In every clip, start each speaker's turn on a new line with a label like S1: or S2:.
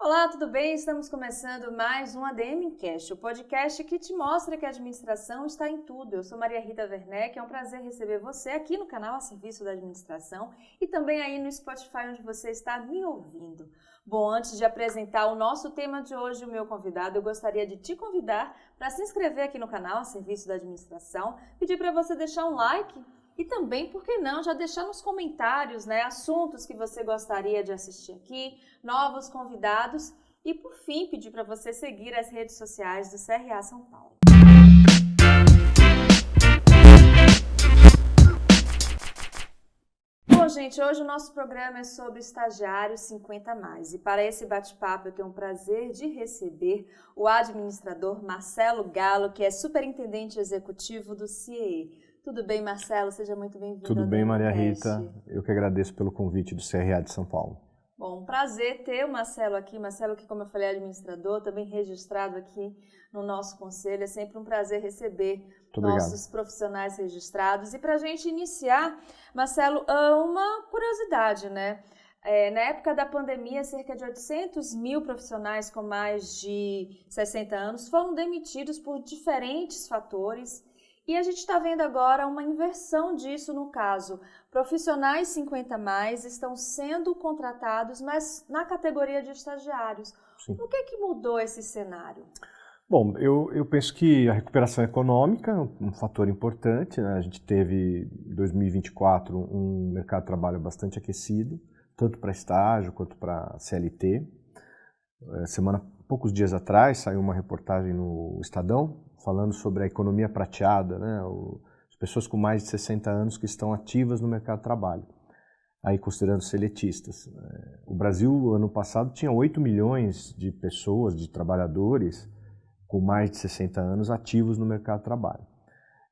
S1: Olá, tudo bem? Estamos começando mais um ADM Cast, o podcast que te mostra que a administração está em tudo. Eu sou Maria Rita Werneck, é um prazer receber você aqui no canal A Serviço da Administração e também aí no Spotify, onde você está me ouvindo. Bom, antes de apresentar o nosso tema de hoje, o meu convidado, eu gostaria de te convidar para se inscrever aqui no canal A Serviço da Administração, pedir para você deixar um like e também, por que não, já deixar nos comentários, assuntos que você gostaria de assistir aqui, novos convidados e, por fim, pedir para você seguir as redes sociais do CRA São Paulo. Bom, gente, hoje o nosso programa é sobre estagiários 50+. E para esse bate-papo eu tenho o prazer de receber o administrador Marcelo Galo, que é superintendente executivo do CIEE. Tudo bem, Marcelo? Seja muito bem-vindo.
S2: Tudo bem, Maria Rita. Eu que agradeço pelo convite do CRA de São Paulo.
S1: Bom, um prazer ter o Marcelo aqui. Marcelo, que, como eu falei, é administrador, também registrado aqui no nosso conselho. É sempre um prazer receber nossos profissionais registrados. E para a gente iniciar, Marcelo, uma curiosidade, né? Na época da pandemia, cerca de 800 mil profissionais com mais de 60 anos foram demitidos por diferentes fatores. E a gente está vendo agora uma inversão disso no caso. Profissionais 50+, estão sendo contratados, mas na categoria de estagiários. Sim. O que mudou esse cenário?
S2: Bom, eu penso que a recuperação econômica é um fator importante, né? A gente teve em 2024 um mercado de trabalho bastante aquecido, tanto para estágio quanto para CLT. Poucos dias atrás saiu uma reportagem no Estadão falando sobre a economia prateada, né? As pessoas com mais de 60 anos que estão ativas no mercado de trabalho, aí considerando seletistas. O Brasil, ano passado, tinha 8 milhões de pessoas, de trabalhadores com mais de 60 anos ativos no mercado de trabalho.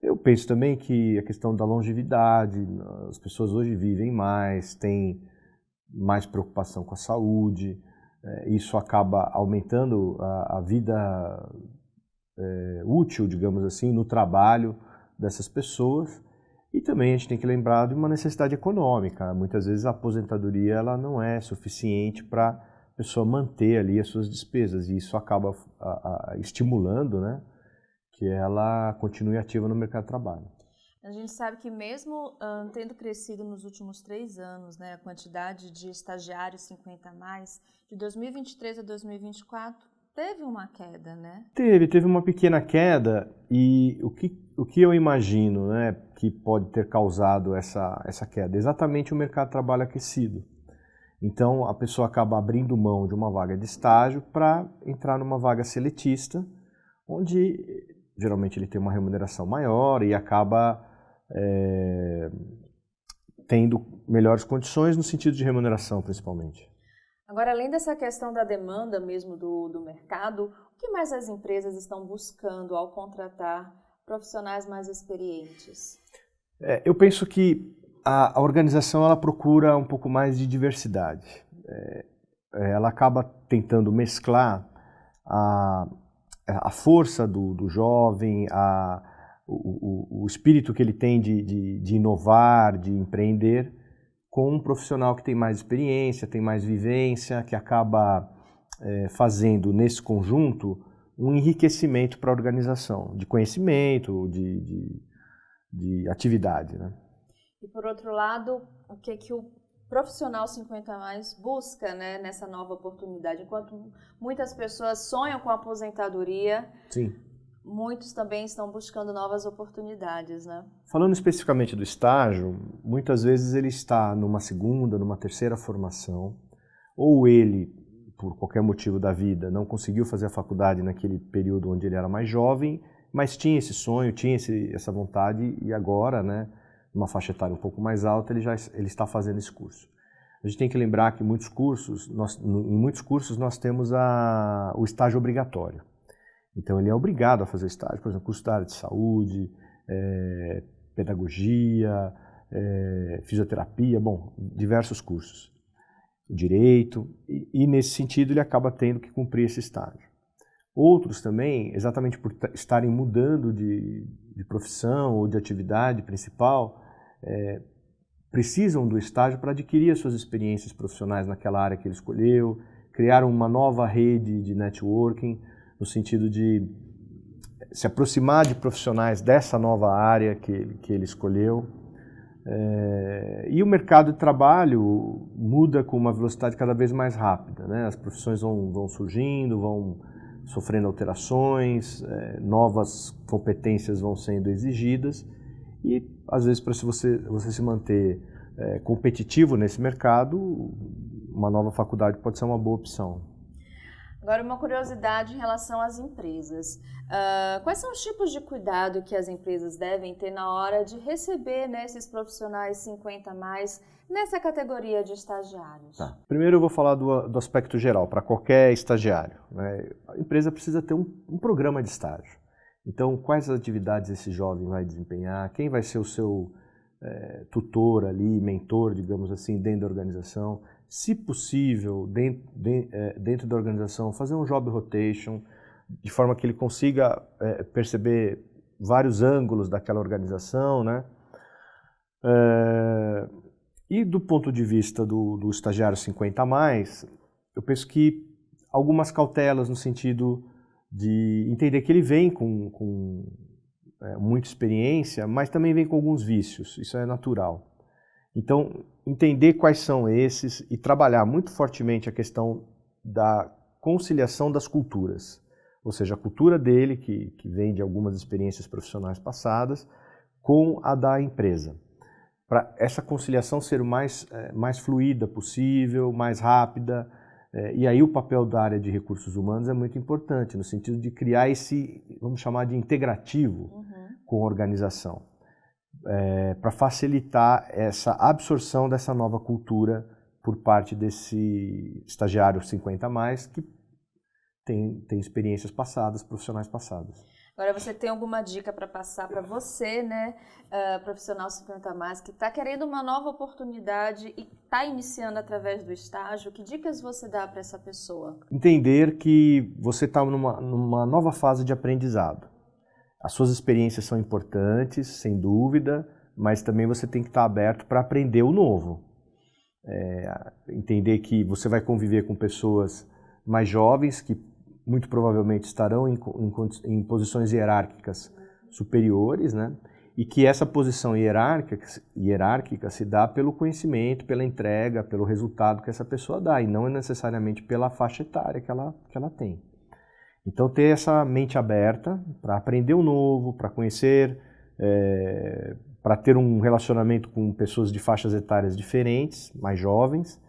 S2: Eu penso também que a questão da longevidade, as pessoas hoje vivem mais, têm mais preocupação com a saúde, isso acaba aumentando a vida útil, digamos assim, no trabalho dessas pessoas. E também a gente tem que lembrar de uma necessidade econômica. Muitas vezes a aposentadoria ela não é suficiente para a pessoa manter ali as suas despesas, e isso acaba estimulando, né, que ela continue ativa no mercado de trabalho.
S1: A gente sabe que mesmo tendo crescido nos últimos 3 anos, né, a quantidade de estagiários 50+, de 2023 a 2024, teve uma queda, né?
S2: Teve uma pequena queda, e o que eu imagino, né, que pode ter causado essa queda? Exatamente o mercado de trabalho aquecido. Então a pessoa acaba abrindo mão de uma vaga de estágio para entrar numa vaga seletista, onde geralmente ele tem uma remuneração maior e acaba tendo melhores condições no sentido de remuneração, principalmente.
S1: Agora, além dessa questão da demanda mesmo do mercado, o que mais as empresas estão buscando ao contratar profissionais mais experientes?
S2: Eu penso que a organização ela procura um pouco mais de diversidade. Ela acaba tentando mesclar a força do jovem, o espírito que ele tem de inovar, de empreender, com um profissional que tem mais experiência, tem mais vivência, que acaba fazendo nesse conjunto um enriquecimento para a organização, de conhecimento, de atividade, né?
S1: E por outro lado, o que o profissional 50+ busca, né, nessa nova oportunidade? Enquanto muitas pessoas sonham com a aposentadoria,
S2: sim,
S1: muitos também estão buscando novas oportunidades, né?
S2: Falando especificamente do estágio, muitas vezes ele está numa segunda, numa terceira formação, ou ele, por qualquer motivo da vida, não conseguiu fazer a faculdade naquele período onde ele era mais jovem, mas tinha esse sonho, tinha essa vontade, e agora, né, numa faixa etária um pouco mais alta, ele está fazendo esse curso. A gente tem que lembrar que em muitos cursos nós temos o estágio obrigatório. Então ele é obrigado a fazer estágio, por exemplo, curso da área de saúde, pedagogia, fisioterapia, diversos cursos, direito, e nesse sentido ele acaba tendo que cumprir esse estágio. Outros também, exatamente por estarem mudando de profissão ou de atividade principal, precisam do estágio para adquirir as suas experiências profissionais naquela área que ele escolheu, criar uma nova rede de networking, no sentido de se aproximar de profissionais dessa nova área que ele escolheu. E o mercado de trabalho muda com uma velocidade cada vez mais rápida, né? As profissões vão surgindo, vão sofrendo alterações, novas competências vão sendo exigidas e, às vezes, para você se manter competitivo nesse mercado, uma nova faculdade pode ser uma boa opção.
S1: Agora, uma curiosidade em relação às empresas. Quais são os tipos de cuidado que as empresas devem ter na hora de receber, né, esses profissionais 50 a mais nessa categoria de estagiários?
S2: Tá. Primeiro eu vou falar do aspecto geral, para qualquer estagiário, né? A empresa precisa ter um programa de estágio. Então, quais atividades esse jovem vai desempenhar, quem vai ser o seu tutor ali, mentor, digamos assim, dentro da organização. Se possível, dentro da organização, fazer um job rotation, de forma que ele consiga perceber vários ângulos daquela organização, né? E do ponto de vista do estagiário 50 a mais, eu penso que algumas cautelas no sentido de entender que ele vem com muita experiência, mas também vem com alguns vícios, isso é natural. Então, entender quais são esses e trabalhar muito fortemente a questão da conciliação das culturas. Ou seja, a cultura dele, que vem de algumas experiências profissionais passadas, com a da empresa. Para essa conciliação ser o mais fluida possível, mais rápida. E aí o papel da área de recursos humanos é muito importante, no sentido de criar esse, vamos chamar de integrativo com a organização. Para facilitar essa absorção dessa nova cultura por parte desse estagiário 50 a mais que tem experiências passadas, profissionais passadas.
S1: Agora, você tem alguma dica para passar para você, né, profissional 50 a mais, que está querendo uma nova oportunidade e está iniciando através do estágio? Que dicas você dá para essa pessoa?
S2: Entender que você está numa nova fase de aprendizado. As suas experiências são importantes, sem dúvida, mas também você tem que estar aberto para aprender o novo. Entender que você vai conviver com pessoas mais jovens, que muito provavelmente estarão em posições hierárquicas superiores, né? E que essa posição hierárquica se dá pelo conhecimento, pela entrega, pelo resultado que essa pessoa dá, e não necessariamente pela faixa etária que ela tem. Então, ter essa mente aberta para aprender o novo, para conhecer, para ter um relacionamento com pessoas de faixas etárias diferentes, mais jovens,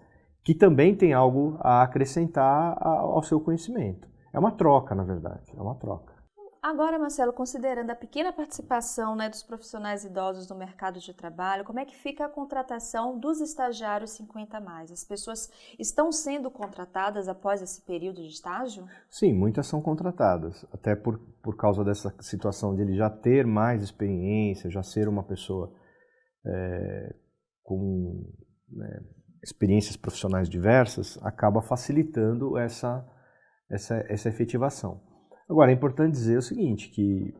S2: que também tem algo a acrescentar ao seu conhecimento. É uma troca, na verdade, é uma troca.
S1: Agora, Marcelo, considerando a pequena participação, né, dos profissionais idosos no mercado de trabalho, como é que fica a contratação dos estagiários 50 a mais? As pessoas estão sendo contratadas após esse período de estágio?
S2: Sim, muitas são contratadas, até por causa dessa situação de ele já ter mais experiência, já ser uma pessoa com experiências profissionais diversas, acaba facilitando essa efetivação. Agora, é importante dizer o seguinte, que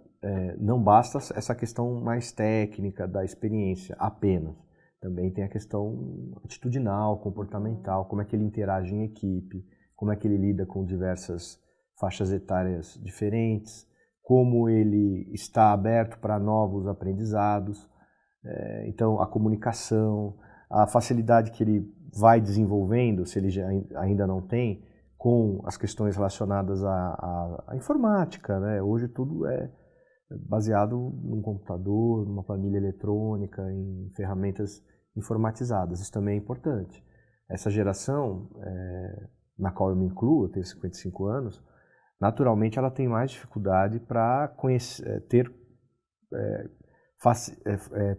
S2: não basta essa questão mais técnica da experiência apenas. Também tem a questão atitudinal, comportamental, como é que ele interage em equipe, como é que ele lida com diversas faixas etárias diferentes, como ele está aberto para novos aprendizados. Então, a comunicação, a facilidade que ele vai desenvolvendo, se ele ainda não tem, com as questões relacionadas à informática, né? Hoje tudo é baseado num computador, numa planilha eletrônica, em ferramentas informatizadas. Isso também é importante. Essa geração, na qual eu me incluo, eu tenho 55 anos, naturalmente ela tem mais dificuldade para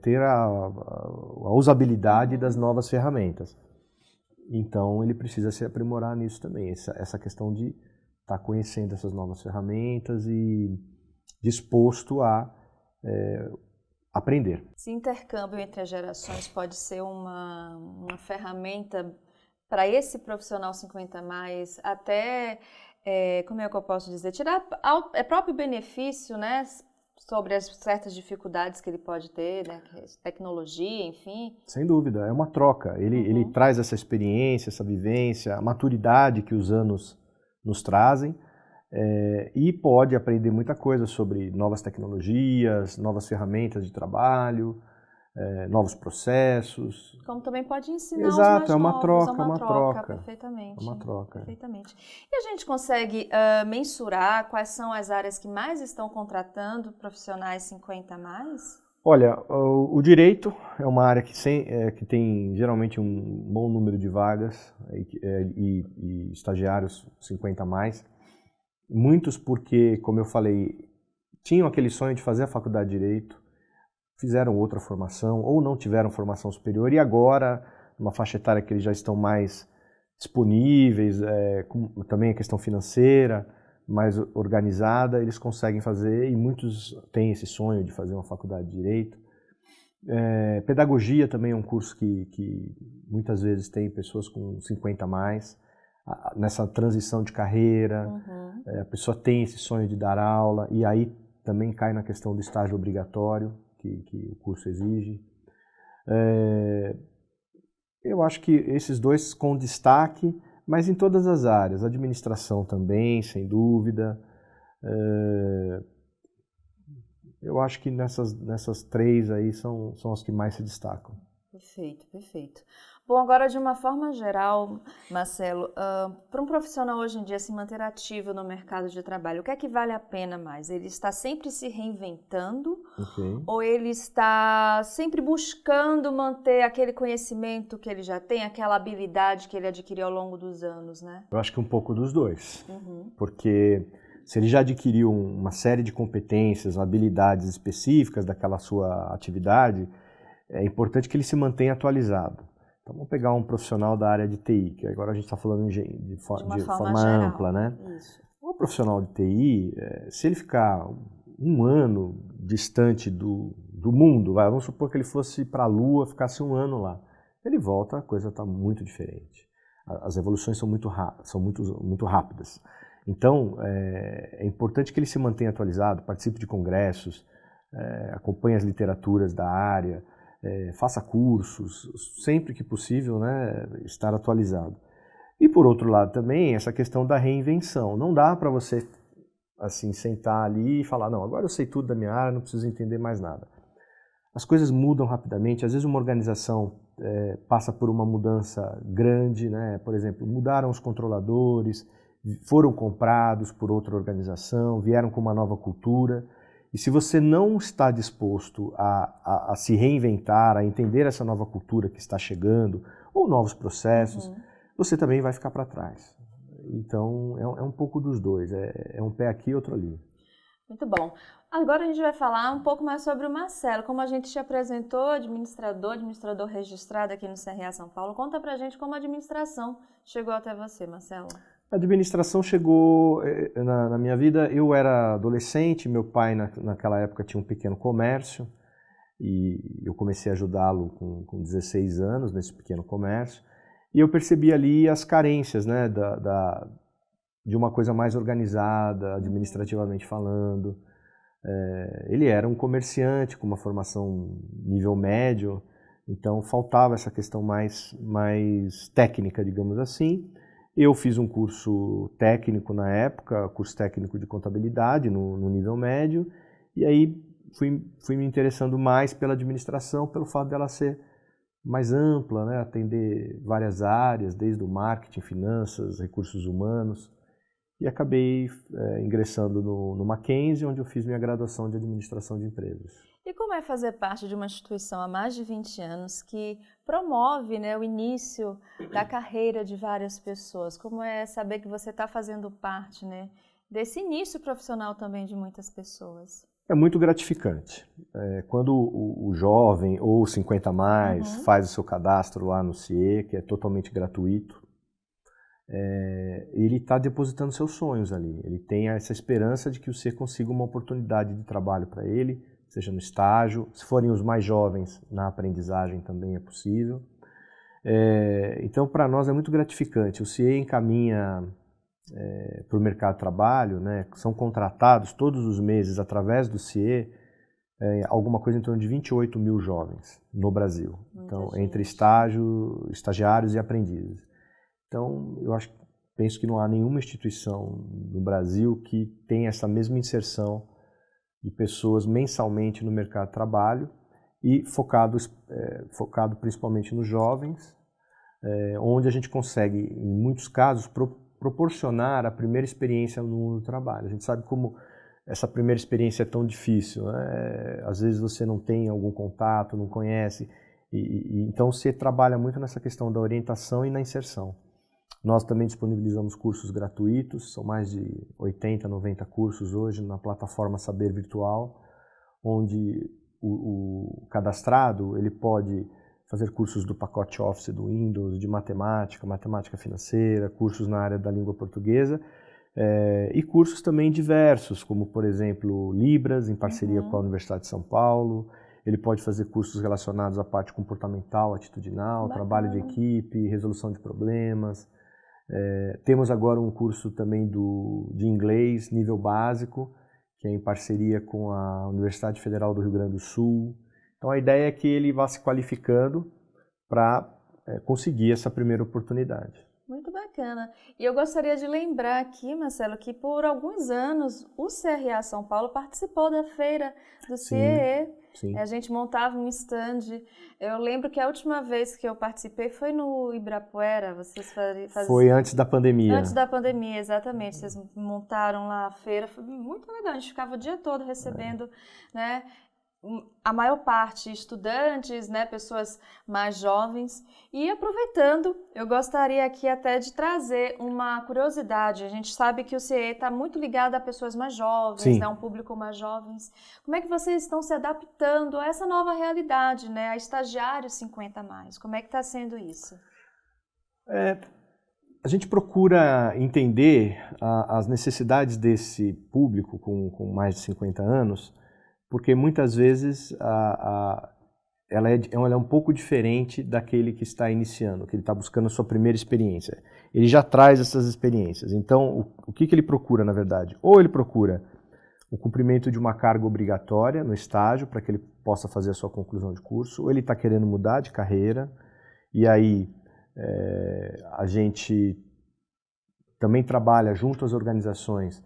S2: ter a usabilidade das novas ferramentas. Então, ele precisa se aprimorar nisso também, essa questão de estar conhecendo essas novas ferramentas e disposto a aprender.
S1: Esse intercâmbio entre as gerações pode ser uma ferramenta para esse profissional 50 a mais, até, como é que eu posso dizer, tirar próprio benefício, né? sobre as certas dificuldades que ele pode ter, né? Tecnologia, enfim.
S2: Sem dúvida, é uma troca. Ele traz essa experiência, essa vivência, a maturidade que os anos nos trazem e pode aprender muita coisa sobre novas tecnologias, novas ferramentas de trabalho, novos processos.
S1: Como também pode ensinar
S2: Exato,
S1: os mais
S2: é uma
S1: novos,
S2: troca,
S1: é uma troca,
S2: troca.
S1: perfeitamente.
S2: É uma troca.
S1: Perfeitamente. E a gente consegue mensurar quais são as áreas que mais estão contratando profissionais 50 a mais?
S2: Olha, o direito é uma área que tem geralmente um bom número de vagas e estagiários 50 a mais. Muitos porque, como eu falei, tinham aquele sonho de fazer a faculdade de Direito, fizeram outra formação ou não tiveram formação superior e agora, numa faixa etária que eles já estão mais disponíveis, também a questão financeira, mais organizada, eles conseguem fazer e muitos têm esse sonho de fazer uma faculdade de Direito. Pedagogia também é um curso que muitas vezes tem pessoas com 50 a mais, nessa transição de carreira, a pessoa tem esse sonho de dar aula e aí também cai na questão do estágio obrigatório que o curso exige. Eu acho que esses dois com destaque, mas em todas as áreas, administração também, sem dúvida. Eu acho que nessas três aí são as que mais se destacam.
S1: Perfeito, perfeito. Bom, agora de uma forma geral, Marcelo, para um profissional hoje em dia se manter ativo no mercado de trabalho, o que é que vale a pena mais? Ele está sempre se reinventando ou ele está sempre buscando manter aquele conhecimento que ele já tem, aquela habilidade que ele adquiriu ao longo dos anos, né?
S2: Eu acho que um pouco dos dois, porque se ele já adquiriu uma série de competências, habilidades específicas daquela sua atividade, é importante que ele se mantenha atualizado. Então, vamos pegar um profissional da área de TI, que agora a gente está falando de forma ampla, né?
S1: Isso.
S2: Um profissional de TI, se ele ficar um ano distante do mundo, vamos supor que ele fosse para a Lua, ficasse um ano lá, ele volta, a coisa está muito diferente. As evoluções são muito rápidas. Então, é importante que ele se mantenha atualizado, participe de congressos, acompanhe as literaturas da área, faça cursos, sempre que possível, né, estar atualizado. E por outro lado também, essa questão da reinvenção. Não dá para você assim, sentar ali e falar, não, agora eu sei tudo da minha área, não preciso entender mais nada. As coisas mudam rapidamente, às vezes uma organização passa por uma mudança grande, né? Por exemplo, mudaram os controladores, foram comprados por outra organização, vieram com uma nova cultura. E se você não está disposto a se reinventar, a entender essa nova cultura que está chegando, ou novos processos, você também vai ficar para trás. Então, é um pouco dos dois, é um pé aqui e outro ali.
S1: Muito bom. Agora a gente vai falar um pouco mais sobre o Marcelo. Como a gente te apresentou, administrador registrado aqui no CRA São Paulo, conta pra gente como a administração chegou até você, Marcelo.
S2: A administração chegou na minha vida, eu era adolescente, meu pai naquela época tinha um pequeno comércio e eu comecei a ajudá-lo com 16 anos nesse pequeno comércio e eu percebi ali as carências, né, de uma coisa mais organizada, administrativamente falando. Ele era um comerciante com uma formação nível médio, então faltava essa questão mais técnica, digamos assim. Eu fiz um curso técnico na época, curso técnico de contabilidade no nível médio, e aí fui me interessando mais pela administração, pelo fato dela ser mais ampla, né? Atender várias áreas, desde o marketing, finanças, recursos humanos, e acabei ingressando no Mackenzie, onde eu fiz minha graduação de administração de empresas.
S1: E como é fazer parte de uma instituição há mais de 20 anos que promove, né, o início da carreira de várias pessoas? Como é saber que você está fazendo parte, né, desse início profissional também de muitas pessoas?
S2: É muito gratificante. Quando o jovem ou 50 a mais faz o seu cadastro lá no CIE, que é totalmente gratuito, ele está depositando seus sonhos ali. Ele tem essa esperança de que o CIE consiga uma oportunidade de trabalho para ele, seja no estágio, se forem os mais jovens, na aprendizagem também é possível. Então, para nós é muito gratificante. O CIE encaminha para o mercado de trabalho, né, são contratados todos os meses através do CIE, alguma coisa em torno de 28 mil jovens no Brasil. Então, entre estagiários e aprendizes. Então, penso que não há nenhuma instituição no Brasil que tenha essa mesma inserção de pessoas mensalmente no mercado de trabalho e focado principalmente nos jovens, onde a gente consegue, em muitos casos, proporcionar a primeira experiência no mundo do trabalho. A gente sabe como essa primeira experiência é tão difícil, né? Às vezes você não tem algum contato, não conhece, então você trabalha muito nessa questão da orientação e na inserção. Nós também disponibilizamos cursos gratuitos, são mais de 80, 90 cursos hoje na plataforma Saber Virtual, onde o cadastrado ele pode fazer cursos do pacote Office do Windows, de matemática financeira, cursos na área da língua portuguesa, e cursos também diversos, como, por exemplo, Libras, em parceria com a Universidade de São Paulo. Ele pode fazer cursos relacionados à parte comportamental, atitudinal, trabalho de equipe, resolução de problemas. Temos agora um curso também de inglês, nível básico, que é em parceria com a Universidade Federal do Rio Grande do Sul. Então a ideia é que ele vá se qualificando para conseguir essa primeira oportunidade.
S1: Muito bacana. E eu gostaria de lembrar aqui, Marcelo, que por alguns anos o CRA São Paulo participou da feira do CIE.
S2: Sim.
S1: A gente montava um stand. Eu lembro que a última vez que eu participei foi no Ibirapuera. Vocês
S2: Foi antes da pandemia.
S1: Antes da pandemia, exatamente. Vocês montaram lá a feira. Foi muito legal. A gente ficava o dia todo recebendo, né? A maior parte estudantes, né, pessoas mais jovens. E aproveitando, eu gostaria aqui até de trazer uma curiosidade. A gente sabe que o CIE está muito ligado a pessoas mais jovens, né, um público mais jovens. Como é que vocês estão se adaptando a essa nova realidade, né, a estagiários 50+? Como é que está sendo isso?
S2: A gente procura entender as necessidades desse público com mais de 50 anos, porque muitas vezes ela é um pouco diferente daquele que está iniciando, que ele está buscando a sua primeira experiência. Ele já traz essas experiências. Então, o que ele procura, na verdade? Ou ele procura o cumprimento de uma carga obrigatória no estágio, para que ele possa fazer a sua conclusão de curso, ou ele está querendo mudar de carreira, e aí a gente também trabalha junto às organizações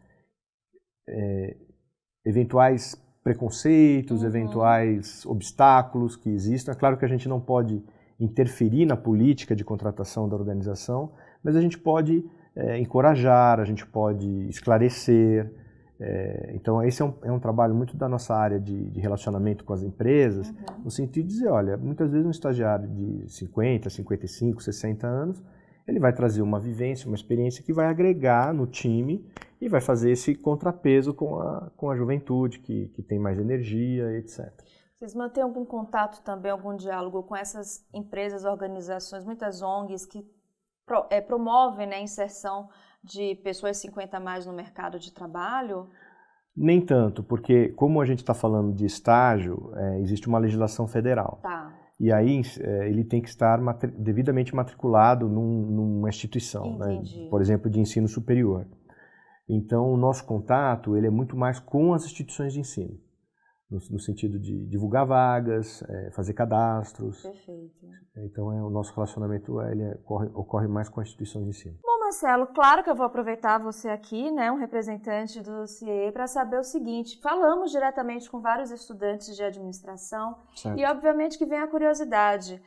S2: eventuais preconceitos, eventuais obstáculos que existam. É claro que a gente não pode interferir na política de contratação da organização, mas a gente pode encorajar, a gente pode esclarecer. Então esse é um trabalho muito da nossa área de relacionamento com as empresas, no sentido de dizer, olha, muitas vezes um estagiário de 50, 55, 60 anos, ele vai trazer uma vivência, uma experiência que vai agregar no time e vai fazer esse contrapeso com a juventude, que tem mais energia, etc.
S1: Vocês mantêm algum contato também, algum diálogo com essas empresas, organizações, muitas ONGs que promovem, né, a inserção de pessoas 50+ no mercado de trabalho?
S2: Nem tanto, porque como a gente está falando de estágio, existe uma legislação federal.
S1: Tá.
S2: E aí ele tem que estar devidamente matriculado numa instituição, né? Por exemplo, de ensino superior. Então, o nosso contato ele é muito mais com as instituições de ensino, no sentido de divulgar vagas, fazer cadastros.
S1: Perfeito.
S2: Então, o nosso relacionamento ocorre mais com as instituições de ensino.
S1: Bom, Marcelo, claro que eu vou aproveitar você aqui, né, um representante do CIE, para saber o seguinte. Falamos diretamente com vários estudantes de administração. Certo. E, obviamente, que vem a curiosidade.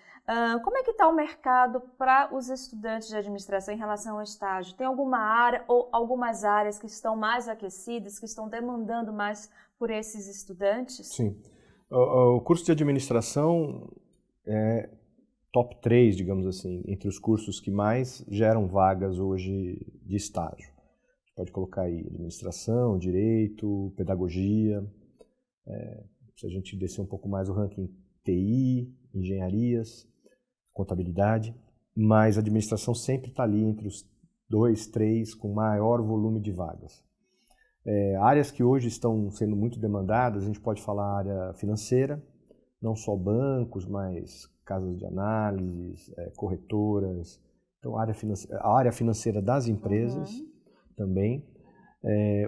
S1: Como é que está o mercado para os estudantes de administração em relação ao estágio? Tem alguma área ou algumas áreas que estão mais aquecidas, que estão demandando mais por esses estudantes?
S2: Sim. O curso de administração é top 3, digamos assim, entre os cursos que mais geram vagas hoje de estágio. Pode colocar aí administração, direito, pedagogia. Se a gente descer um pouco mais o ranking, TI, engenharias, contabilidade, mas a administração sempre está ali entre os 2, 3 com maior volume de vagas. Áreas que hoje estão sendo muito demandadas, a gente pode falar área financeira, não só bancos, mas casas de análise, corretoras. Então, a área financeira das empresas, também.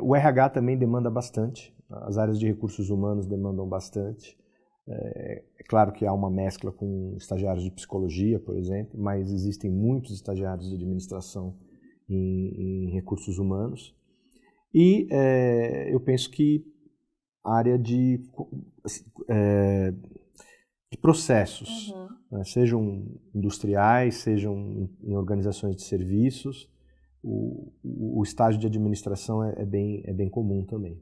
S2: O RH também demanda bastante, as áreas de recursos humanos demandam bastante. É claro que há uma mescla com estagiários de psicologia, por exemplo, mas existem muitos estagiários de administração em recursos humanos. E eu penso que a área de processos, né, sejam industriais, sejam em organizações de serviços, o estágio de administração é bem comum também.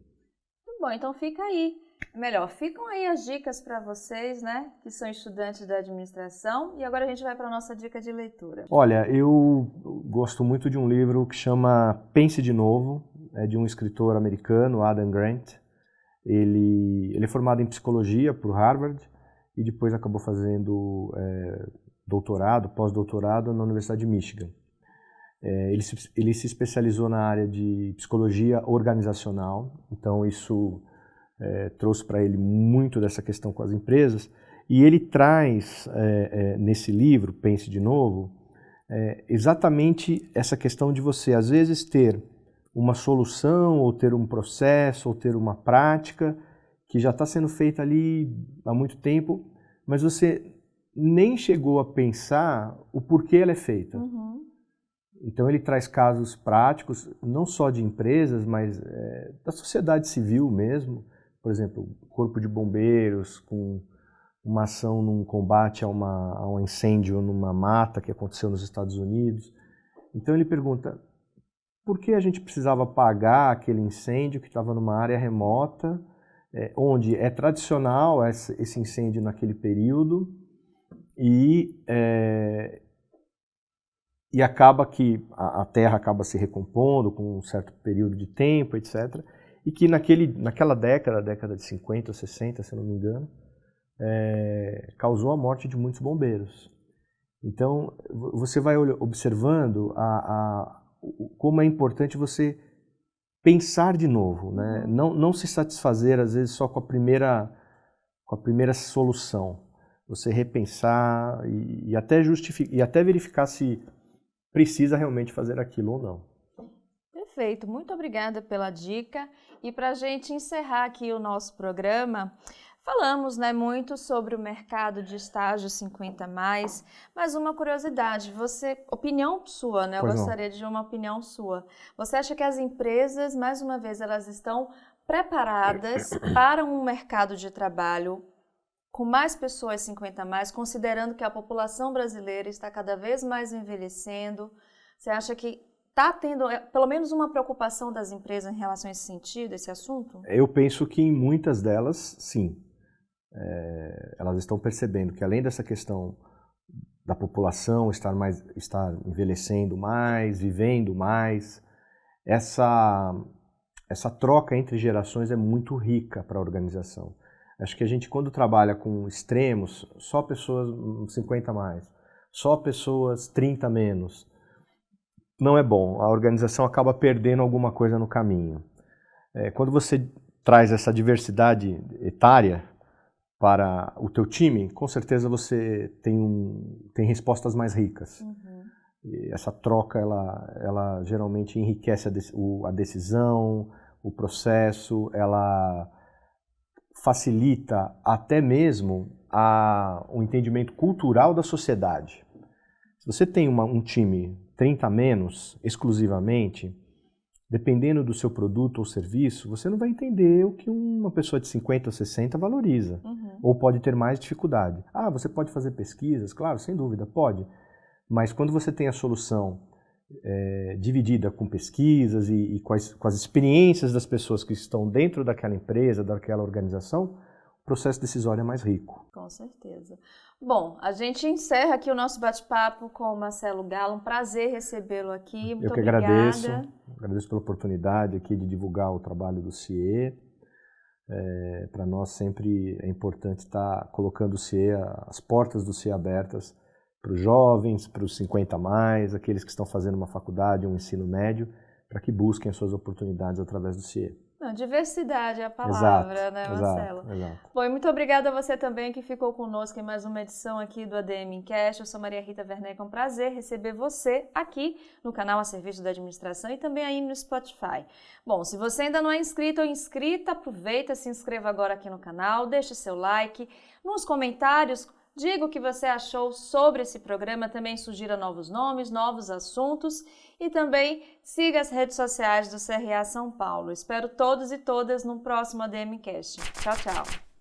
S1: Muito bom, então fica aí. Melhor, ficam aí as dicas para vocês, né, que são estudantes da administração. E agora a gente vai para a nossa dica de leitura.
S2: Olha, eu gosto muito de um livro que chama Pense de Novo, é de um escritor americano, Adam Grant. Ele é formado em psicologia por Harvard e depois acabou fazendo doutorado, pós-doutorado na Universidade de Michigan. Ele se especializou na área de psicologia organizacional, então isso trouxe para ele muito dessa questão com as empresas, e ele traz nesse livro, Pense de Novo, exatamente essa questão de você, às vezes, ter uma solução, ou ter um processo, ou ter uma prática que já está sendo feita ali há muito tempo, mas você nem chegou a pensar o porquê ela é feita. Então ele traz casos práticos, não só de empresas, mas da sociedade civil mesmo. Por exemplo, corpo de bombeiros com uma ação num combate a um incêndio numa mata que aconteceu nos Estados Unidos. Então ele pergunta, por que a gente precisava apagar aquele incêndio que estava numa área remota, onde é tradicional esse incêndio naquele período, e acaba que a terra acaba se recompondo com um certo período de tempo, etc., e que naquela década de 50 ou 60, se não me engano, causou a morte de muitos bombeiros. Então, você vai observando como é importante você pensar de novo, né? Não se satisfazer, às vezes, só com a primeira solução. Você repensar e até justificar, e até verificar se precisa realmente fazer aquilo ou não.
S1: Perfeito, muito obrigada pela dica. E para a gente encerrar aqui o nosso programa, falamos, né, muito sobre o mercado de estágio 50+, mas uma curiosidade, opinião sua, né? Eu gostaria de uma opinião sua. Você acha que as empresas, mais uma vez, elas estão preparadas para um mercado de trabalho com mais pessoas 50+, considerando que a população brasileira está cada vez mais envelhecendo? Você acha que está tendo pelo menos uma preocupação das empresas em relação a esse sentido, esse assunto?
S2: Eu penso que em muitas delas, sim. Elas estão percebendo que além dessa questão da população estar envelhecendo mais, vivendo mais, essa troca entre gerações é muito rica para a organização. Acho que a gente, quando trabalha com extremos, só pessoas 50+, só pessoas 30-, não é bom. A organização acaba perdendo alguma coisa no caminho. Quando você traz essa diversidade etária para o teu time, com certeza você tem respostas mais ricas. E essa troca, ela geralmente enriquece a decisão, o processo, ela facilita até mesmo o entendimento cultural da sociedade. Se você tem um time 30-, exclusivamente, dependendo do seu produto ou serviço, você não vai entender o que uma pessoa de 50 ou 60 valoriza, ou pode ter mais dificuldade. Você pode fazer pesquisas? Claro, sem dúvida, pode. Mas quando você tem a solução dividida com pesquisas e com as experiências das pessoas que estão dentro daquela empresa, daquela organização, o processo decisório é mais rico.
S1: Com certeza. Bom, a gente encerra aqui o nosso bate-papo com o Marcelo Galo. Um prazer recebê-lo aqui. Muito obrigada.
S2: Agradeço pela oportunidade aqui de divulgar o trabalho do CIE. Para nós sempre é importante estar colocando o CIE, as portas do CIE abertas para os jovens, para os 50+, aqueles que estão fazendo uma faculdade, um ensino médio, para que busquem as suas oportunidades através do CIE.
S1: Não, diversidade é a palavra, né, Marcelo?
S2: Exato.
S1: Bom, e muito obrigada a você também que ficou conosco em mais uma edição aqui do ADM Incast. Eu sou Maria Rita Werneck, é um prazer receber você aqui no canal A Serviço da Administração e também aí no Spotify. Bom, se você ainda não é inscrito ou inscrita, aproveita, se inscreva agora aqui no canal, deixe seu like, nos comentários, diga o que você achou sobre esse programa, também sugira novos nomes, novos assuntos e também siga as redes sociais do CRA São Paulo. Espero todos e todas no próximo ADM Cast. Tchau, tchau!